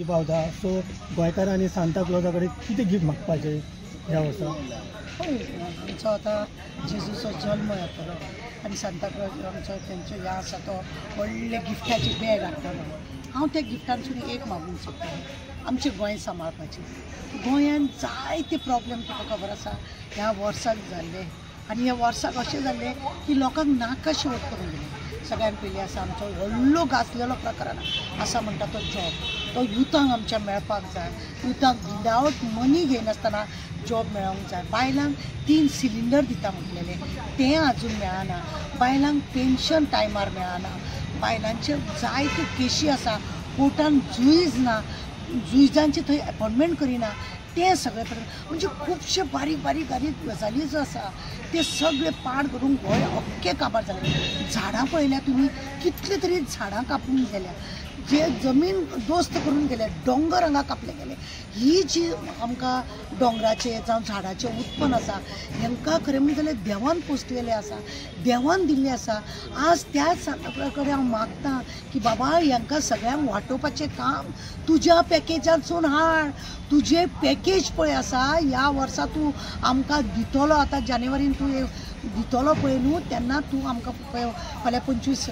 पावता सो गोंयकारां आनी सांता क्लॉजा कडेन कितें गिफ्ट मागपाचें ह्या वर्सा? आमचो आतां जेजूचो जल्म येतलो आनी सांता क्लॉज आमचो तेंचो हें आसा तो व्हडले गिफ्टाची बॅग हाडटलो. हांव त्या गिफ्टांसून एक मागूंक सोदतां, आमचें गोंय सांबाळपाचें. गोंयांत जायते प्रॉब्लेम तुका खबर आसा ह्या वर्साक जाल्ले आनी ह्या वर्साक अशें जाल्लें की लोकांक नाका शेवट करून दिलें. सगळ्यान पयलीं आसा आमचो व्हडलो गाजलेलो प्रकार आसा म्हणटा तो जॉब. तो युथांक आमच्या मेळपाक जाय. युथांक विदावट मनी घेयनासतना जॉब मेळोंक जाय. बायलांक 3 सिलिंडर दिता म्हटलेले तें आजून मेळना. बायलांक पेन्शन टायमार मेळना. बायलांचे जायत्यो केशी आसा, कोर्टान जुईज ना, जुईजांची थंय अपॉयंटमेंट करिना. ते सगळे म्हणजे खुबशे बारीक बारीक गजाली ज्यो आसा ते सगळे पाड करून गोंय अख्खें काबार जालें. झाडां पळयल्या तुमी, कितले तरी झाडां कापून गेल्या, जे जमीन दोस्त करून गेले, दोंगर हांगा कापले गेले. ही जी आमकां दोंगराचे जावं झाडाचें उत्पन्न आसा हेंकां खरें म्हणलें जाल्यार देवान पोसलेलें आसा, देवान दिल्लें आसा. आज त्याच सांता कडेन हांव मागतां की बाबा हेंकां सगळ्यांक वांटोवपाचें काम तुज्या पॅकेजांतसून हाड. तुजें पॅकेज पळय आसा ह्या वर्सा तूं आमकां दितलो. आतां जानेवारीन तूं दितलो पळय न्हू तेन्ना तूं आमकां फाल्यां 25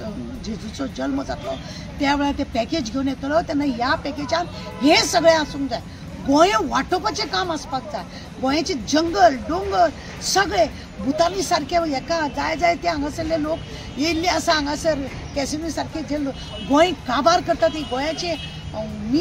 जेजूचो जल्म जातलो त्या वेळार तें पॅकेज घेवन येतलो तेन्ना ह्या पॅकेजान हें सगळें आसूंक जाय. गोंय वांटोवपाचें काम आसपाक जाय. गोंयाचे जंगल दोंगर सगळे भुतानी सारके हेका जाय जाय ते हांगासरले लोक येयल्ले आसा. हांगासर कॅसिनो सारके जे गोंय काबार करता ती गोंयाचे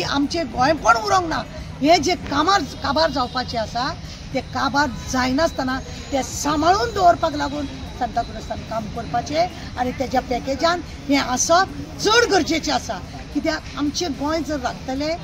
आमचें गोंयपण उरोंक ना. हे जे काबार जावपाचें आसा ते काबार जायनासतना ते सांबाळून दवरपाक लागून सांता क्लॉजान काम करपाचें आनी तेज्या पॅकेजान हें आसप चड गरजेचें आसा. कित्याक आमचें गोंय जर राखतलें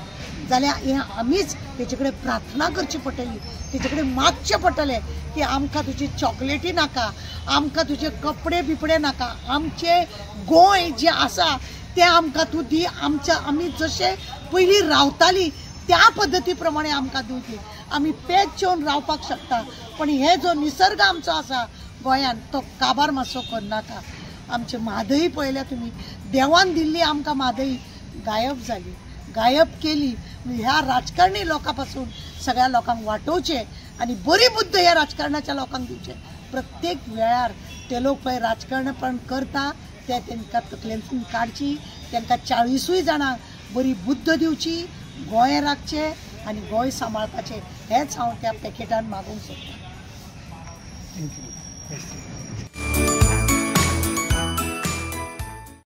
जाल्यार हें आमीच तेजे कडेन प्रार्थना करची पडटली, तेजे कडेन मागचें पडटलें की आमकां तुजी चॉकलेटी नाका, आमकां तुजे कपडे बिपडे नाका, आमचें गोंय जें आसा तें आमकां तूं दी. आमी जशें पयलीं रावतालीं त्या पद्दती प्रमाणे आमकां दिवची. आमी पेज जेवन रावपाक शकता पण हे जो निसर्ग आमचो आसा गोंयान तो काबार मातसो करनाका. आमचे म्हादई पळयल्या तुमी, देवान दिल्ली आमकां म्हादई गायब जाली, गायब केली. ह्या राजकारणी लोकां पासून सगळ्या लोकांक वाटोवचें आनी बरी बुद्ध ह्या राजकारणाच्या लोकांक दिवचें. प्रत्येक वेळार ते लोक पळय राजकारणपण करता ते तांकां तकलेंतून काडची. तांकां 40 जाणांक बरी बुद्ध दिवची, गोंय राखचें आनी गोंय सांबाळपाचें हेंच हांव त्या पॅकेटान मागूंक सोदतां. थँक्यू.